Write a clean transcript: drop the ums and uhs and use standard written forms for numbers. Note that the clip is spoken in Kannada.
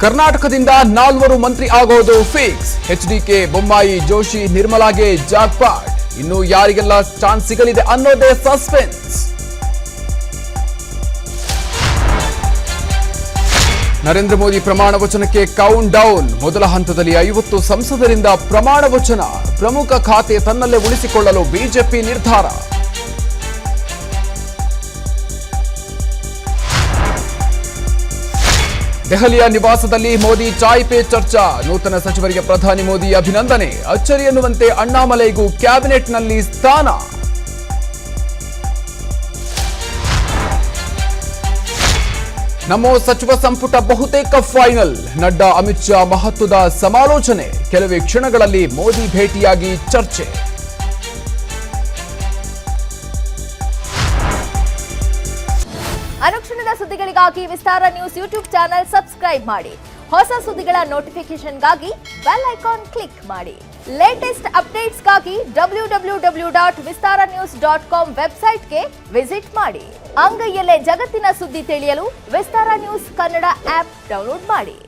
ಕರ್ನಾಟಕದಿಂದ 4 ಮಂತ್ರಿ ಆಗೋದು ಫಿಕ್ಸ್. ಎಚ್ಡಿಕೆ, ಬೊಮ್ಮಾಯಿ, ಜೋಶಿ, ನಿರ್ಮಲಾಗೆ ಜಾಕ್ಪಾಟ್. ಇನ್ನು ಯಾರಿಗೆಲ್ಲ ಚಾನ್ಸ್ ಸಿಗಲಿದೆ ಅನ್ನೋದೇ ಸಸ್ಪೆನ್ಸ್. ನರೇಂದ್ರ ಮೋದಿ ಪ್ರಮಾಣ ವಚನಕ್ಕೆ ಕೌಂಟ್ ಡೌನ್. ಮೊದಲ ಹಂತದಲ್ಲಿ 50 ಸಂಸದರಿಂದ ಪ್ರಮಾಣ ವಚನ. ಪ್ರಮುಖ ಖಾತೆ ತನ್ನಲ್ಲೇ ಉಳಿಸಿಕೊಳ್ಳಲು ಬಿಜೆಪಿ ನಿರ್ಧಾರ. ದೆಹಲಿಯ ನಿವಾಸದಲ್ಲಿ ಮೋದಿ ಚಾಯ್ ಪೇ ಚರ್ಚಾ. ನೂತನ ಸಚಿವರಿಗೆ ಪ್ರಧಾನಿ ಮೋದಿ ಅಭಿನಂದನೆ. ಅಚ್ಚರಿ ಎನ್ನುವಂತೆ ಅಣ್ಣಾಮಲೈಗೂ ಕ್ಯಾಬಿನೆಟ್ನಲ್ಲಿ ಸ್ಥಾನ. ನಮ್ಮ ಸಚಿವ ಸಂಪುಟ ಬಹುತೇಕ ಫೈನಲ್. ನಡ್ಡಾ, ಅಮಿತ್ ಶಾ ಮಹತ್ವದ ಸಮಾಲೋಚನೆ. ಕೆಲವೇ ಕ್ಷಣಗಳಲ್ಲಿ ಮೋದಿ ಭೇಟಿಯಾಗಿ ಚರ್ಚೆ. ಅನುಕ್ಷಣದ ಸುದ್ದಿಗಳಿಗಾಗಿ ವಿಸ್ತಾರ ನ್ಯೂಸ್ ಯೂಟ್ಯೂಬ್ ಚಾನೆಲ್ ಸಬ್ಸ್ಕ್ರೈಬ್ ಮಾಡಿ. ಹೊಸ ಸುದ್ದಿಗಳ ನೋಟಿಫಿಕೇಶನ್ಗಾಗಿ ಬೆಲ್ ಐಕಾನ್ ಕ್ಲಿಕ್ ಮಾಡಿ. ಲೇಟೆಸ್ಟ್ ಅಪ್ಡೇಟ್ಸ್ಗಾಗಿ www.vistaranews.com ವೆಬ್ಸೈಟ್ಗೆ ವಿಸಿಟ್ ಮಾಡಿ. ಅಂಗೈಯಲ್ಲೇ ಜಗತ್ತಿನ ಸುದ್ದಿ ತಿಳಿಯಲು ವಿಸ್ತಾರ ನ್ಯೂಸ್ ಕನ್ನಡ ಆಪ್ ಡೌನ್ಲೋಡ್ ಮಾಡಿ.